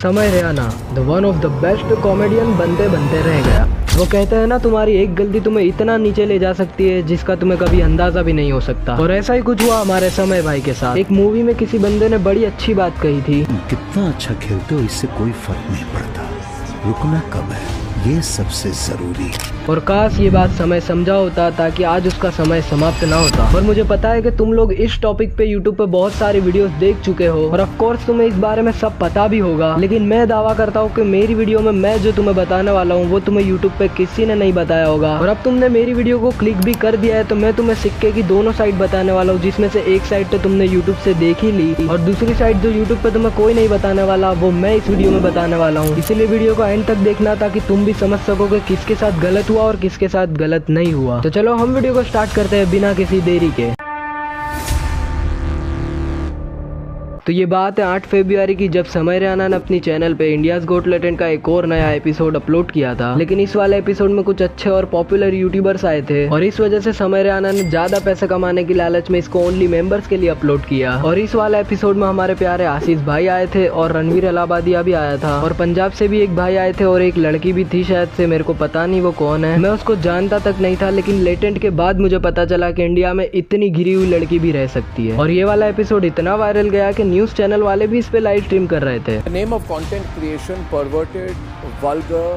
समय Raina the one of the best comedian बनते बनते रह गया। वो कहते हैं ना, तुम्हारी एक गलती तुम्हें इतना नीचे ले जा सकती है जिसका तुम्हें कभी अंदाजा भी नहीं हो सकता। और ऐसा ही कुछ हुआ हमारे समय भाई के साथ। एक मूवी में किसी बंदे ने बड़ी अच्छी बात कही थी, कितना अच्छा खेलते हो इससे कोई फर्क नहीं पड़ता, रुकना कब है ये सबसे जरूरी है। और काश ये बात समय समझा होता ताकि आज उसका समय समाप्त ना होता। और मुझे पता है कि तुम लोग इस टॉपिक पे यूट्यूब पे बहुत सारी वीडियोस देख चुके हो और ऑफ कोर्स तुम्हें इस बारे में सब पता भी होगा, लेकिन मैं दावा करता हूँ कि मेरी वीडियो में मैं जो तुम्हें बताने वाला हूँ वो तुम्हें यूट्यूब पे किसी ने नहीं बताया होगा। और अब तुमने मेरी वीडियो को क्लिक भी कर दिया है तो मैं तुम्हें सिक्के की दोनों साइड बताने वाला हूँ, जिसमें से एक साइड तो तुमने यूट्यूब से देख ही ली और दूसरी साइड जो यूट्यूब पे तुम्हें कोई नहीं बताने वाला वो मैं इस वीडियो में बताने वाला हूँ। इसीलिए वीडियो को एंड तक देखना ताकि तुम भी समझ सको कि किसके साथ गलत हुआ और किसके साथ गलत नहीं हुआ। तो चलो हम वीडियो को स्टार्ट करते हैं बिना किसी देरी के। तो ये बात है 8 फरवरी की, जब समय रैना ने अपनी चैनल पे इंडियाज गोट टैलेंट का एक और नया एपिसोड अपलोड किया था। लेकिन इस वाले एपिसोड में कुछ अच्छे और पॉपुलर यूट्यूबर्स आए थे और इस वजह से समय रैना ने ज्यादा पैसे कमाने की लालच में इसको ओनली मेंबर्स के लिए अपलोड किया। और इस वाले एपिसोड में हमारे प्यारे आशीष भाई आए थे और रणवीर इलाहाबादिया भी आया था और पंजाब से भी एक भाई आए थे और एक लड़की भी थी, शायद से, मेरे को पता नहीं वो कौन है, मैं उसको जानता तक नहीं था। लेकिन लेटेंट के बाद मुझे पता चला कि इंडिया में इतनी घिरी हुई लड़की भी रह सकती है। और ये वाला एपिसोड इतना वायरल गया कि न्यूज चैनल वाले भी इस पे लाइव स्ट्रीम कर रहे थे। The name of content creation, perverted, vulgar,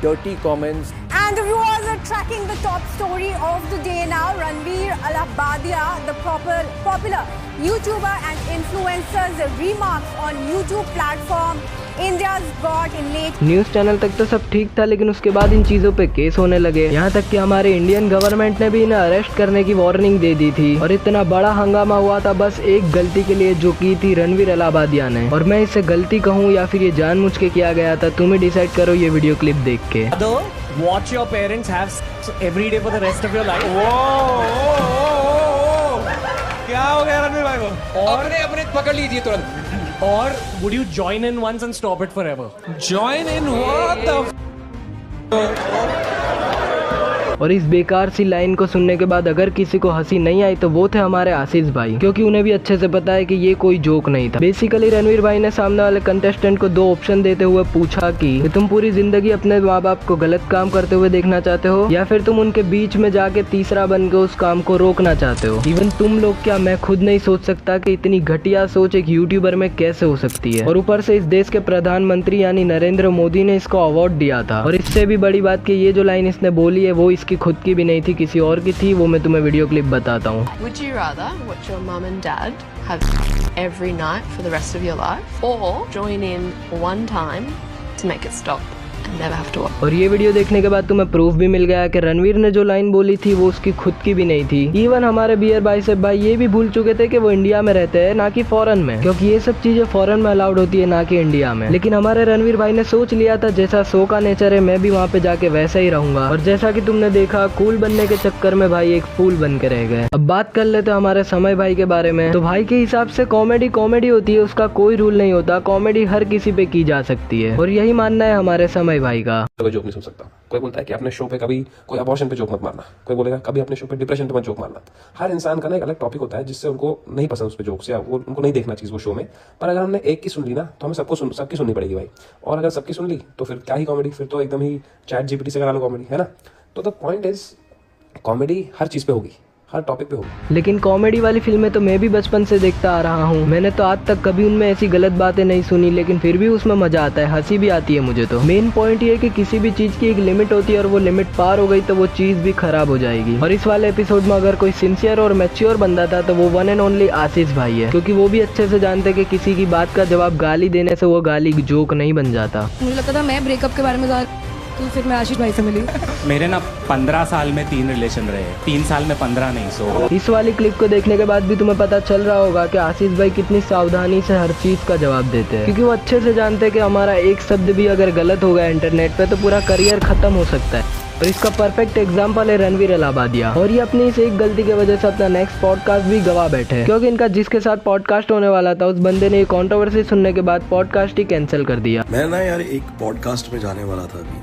dirty comments. And the viewers are tracking the top story of the day now. Ranveer Illahabadia, the popular YouTuber and influencer's remarks on YouTube platform India's Got in late. News channel तक तो सब ठीक था, लेकिन उसके बाद इन चीजों पे केस होने लगे। यहाँ तक कि हमारे इंडियन गवर्नमेंट ने भी इन्हें अरेस्ट करने की वार्निंग दे दी थी और इतना बड़ा हंगामा हुआ था बस एक गलती के लिए जो की थी रणवीर इलाहाबादिया ने। और मैं इसे गलती कहूँ या फिर ये जानबूझ के किया गया था, तुम्हें डिसाइड करो ये वीडियो क्लिप देख के। Watch your parents have sex every day for the rest of your life. क्या हो गया रणवीर भाई को? और अपने पकड़ लीजिए तुरंत। और would you join in once and stop it forever? Join in what the और इस बेकार सी लाइन को सुनने के बाद अगर किसी को हंसी नहीं आई तो वो थे हमारे आशीष भाई, क्योंकि उन्हें भी अच्छे से पता है कि ये कोई जोक नहीं था। बेसिकली रणवीर भाई ने सामने वाले कंटेस्टेंट को दो ऑप्शन देते हुए पूछा कि तुम पूरी जिंदगी अपने माँ बाप को गलत काम करते हुए देखना चाहते हो या फिर तुम उनके बीच में जाके तीसरा बन के उस काम को रोकना चाहते हो। इवन तुम लोग क्या, मैं खुद नहीं सोच सकता कि इतनी घटिया सोच एक यूट्यूबर में कैसे हो सकती है। और ऊपर से इस देश के प्रधानमंत्री यानी नरेंद्र मोदी ने इसको अवार्ड दिया था। और इससे भी बड़ी बात कि ये जो लाइन इसने बोली है वो इसकी खुद की भी नहीं थी, किसी और की थी। वो मैं तुम्हें वीडियो क्लिप बताता हूँ। Would you rather watch your mum and dad have every night for the rest of your life or join in one time to make it stop and never have to watch? और ये video देखने के बाद तुम्हें proof भी मिल गया कि रणवीर ने जो लाइन बोली थी वो उसकी खुद की भी नहीं थी। इवन हमारे बियर भाई से भाई ये भी भूल चुके थे कि वो इंडिया में रहते हैं ना कि फॉरेन में, क्योंकि ये सब चीजें फॉरेन में अलाउड होती है ना कि इंडिया में। लेकिन हमारे रणवीर भाई ने सोच लिया था जैसा शो का नेचर है मैं भी वहाँ पे जाके वैसा ही रहूंगा। और जैसा कि तुमने देखा, कूल बनने के चक्कर में भाई एक फूल बन के रह गए। अब बात कर लेते हमारे समय भाई के बारे में। तो भाई के हिसाब से कॉमेडी कॉमेडी होती है, उसका कोई रूल नहीं होता। कॉमेडी हर किसी पे की जा सकती है और यही मानना है हमारे समय भाई का। जोक नहीं सुन सकता। कोई बोलता है कि अपने शो पे कभी कोई अबॉर्शन पे जोक मत मारना, कोई बोलेगा कभी अपने शो पे डिप्रेशन पे मत जोक मारना। हर इंसान का ना एक अलग टॉपिक होता है जिससे उनको नहीं पसंद उस पे जोक्स या वो उनको नहीं देखना चीज वो शो में। पर अगर हमने एक की सुन ली ना तो हमें सबकी सुननी पड़ेगी भाई। और अगर सबकी सुन ली तो फिर क्या ही कॉमेडी, फिर तो एकदम ही चैट जीपीटी से करा लो कॉमेडी, है ना। तो द पॉइंट इज कॉमेडी हर चीज पे होगी, हर टॉपिक पे होगी। लेकिन कॉमेडी वाली फिल्में तो मैं भी बचपन से देखता आ रहा हूँ। मैंने तो आज तक कभी उनमें ऐसी गलत बातें नहीं सुनी, लेकिन फिर भी उसमें मजा आता है, हंसी भी आती है मुझे। तो मेन पॉइंट ये है कि किसी भी चीज की एक लिमिट होती है और वो लिमिट पार हो गई तो वो चीज भी खराब हो जाएगी। और इस वाले एपिसोड में अगर कोई सिंसियर और मैच्योर बंदा था तो वो वन एंड ओनली आशीष भाई है, क्योंकि वो भी अच्छे से जानते कि किसी की बात का जवाब गाली देने से वो गाली जोक नहीं बन जाता। मुझे लगता था मैं ब्रेकअप के बारे में तो फिर मैं आशीष भाई से मिली। मेरे ना 15 साल में 3 रिलेशन रहे, 3 साल में 15 नहीं। सो इस वाली क्लिप को देखने के बाद भी तुम्हें पता चल रहा होगा कि आशीष भाई कितनी सावधानी से हर चीज का जवाब देते हैं, क्योंकि वो अच्छे से जानते हैं कि हमारा एक शब्द भी अगर गलत हो गया इंटरनेट पे तो पूरा करियर खत्म हो सकता है। और इसका परफेक्ट एग्जाम्पल है रणवीर इलाहाबादिया। और ये अपनी इस एक गलती की वजह से अपना नेक्स्ट पॉडकास्ट भी गवा बैठे हैं, क्योंकि इनका जिसके साथ पॉडकास्ट होने वाला था उस बंदे ने कंट्रोवर्सी सुनने के बाद पॉडकास्ट ही कैंसिल कर दिया। मैं ना यार एक पॉडकास्ट में जाने वाला था अभी,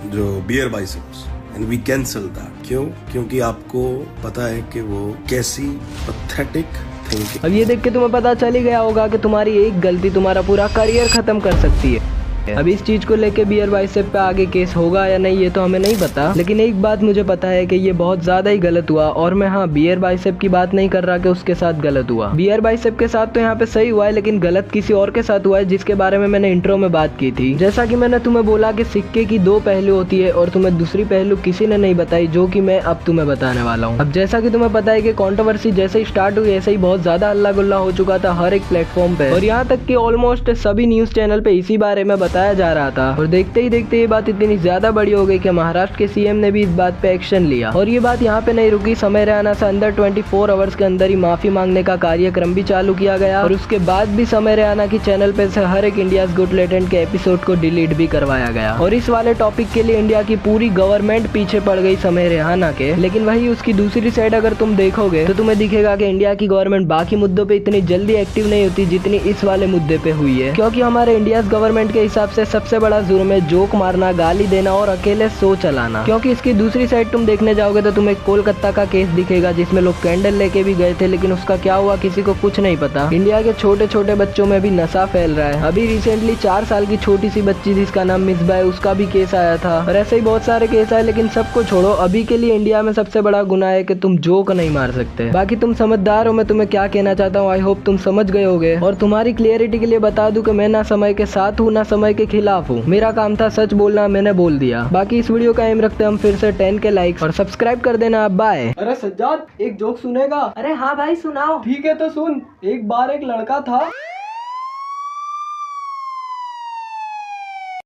जो beer biceps, and we cancel that. क्योंकि आपको पता है कि वो कैसी पैथेटिक थिंकिंग। अब ये देख के तुम्हें पता चल ही गया होगा कि तुम्हारी एक गलती तुम्हारा पूरा करियर खत्म कर सकती है। अब इस चीज को लेके बियर बाइसेप पे आगे केस होगा या नहीं ये तो हमें नहीं पता, लेकिन एक बात मुझे पता है कि ये बहुत ज्यादा ही गलत हुआ। और मैं हाँ बियर बाइसेप की बात नहीं कर रहा कि उसके साथ गलत हुआ, बियर बाइसेप के साथ तो यहाँ पे सही हुआ है, लेकिन गलत किसी और के साथ हुआ है जिसके बारे में मैंने इंट्रो में बात की थी। जैसा कि मैंने तुम्हें बोला कि सिक्के की दो पहलू होती है और तुम्हें दूसरी पहलू किसी ने नहीं बताई, जो कि मैं अब तुम्हें बताने वाला हूँ। अब जैसा कि तुम्हें पता है कि कंट्रोवर्सी जैसे ही स्टार्ट हुई ऐसे ही बहुत ज्यादा हल्ला गुल्ला हो चुका था हर एक प्लेटफॉर्म पे, और यहाँ तक कि ऑलमोस्ट सभी न्यूज चैनल पे इसी बारे में बताया जा रहा था। और देखते ही देखते ये बात इतनी ज्यादा बड़ी हो गई कि महाराष्ट्र के सीएम ने भी इस बात पे एक्शन लिया। और ये बात यहाँ पे नहीं रुकी, समय रैना से अंदर 24 आवर्स के अंदर ही माफी मांगने का कार्यक्रम भी चालू किया गया, और उसके बाद भी समय रैना की चैनल पे से हर एक इंडियाज गुड लेटेंट के एपिसोड को डिलीट भी करवाया गया। और इस वाले टॉपिक के लिए इंडिया की पूरी गवर्नमेंट पीछे पड़ गई समय रैना के। लेकिन वही उसकी दूसरी साइड अगर तुम देखोगे तो तुम्हें दिखेगा कि इंडिया की गवर्नमेंट बाकी मुद्दों पे इतनी जल्दी एक्टिव नहीं होती जितनी इस वाले मुद्दे पे हुई है, क्योंकि हमारे इंडिया गवर्नमेंट के हिसाब से सबसे बड़ा जुर्म है जोक मारना, गाली देना और अकेले शो चलाना। क्योंकि इसकी दूसरी साइड तुम देखने जाओगे तो तुम्हें कोलकाता का केस दिखेगा जिसमें लोग कैंडल लेके भी गए थे, लेकिन उसका क्या हुआ किसी को कुछ नहीं पता। इंडिया के छोटे छोटे बच्चों में भी नशा फैल रहा है। अभी रिसेंटली 4 साल की छोटी सी बच्ची जिसका नाम मिसबा है उसका भी केस आया था, और ऐसे ही बहुत सारे केस आए। लेकिन सबको छोड़ो, अभी के लिए इंडिया में सबसे बड़ा गुनाह है कि तुम जोक नहीं मार सकते। बाकी तुम समझदार हो, मैं तुम्हें क्या कहना चाहता हूँ आई होप तुम समझ गए होगे। और तुम्हारी क्लियरिटी के लिए बता दूं कि मैं ना समय के साथ हूँ ना समय के खिलाफ हूँ, मेरा काम था सच बोलना, मैंने बोल दिया। बाकी इस वीडियो का एम रखते हम फिर से 10 के लाइक्स और सब्सक्राइब कर देना। बाय। अरे सज्जाद एक जोक सुनेगा? अरे हाँ भाई सुनाओ। ठीक है तो सुन। एक बार एक लड़का था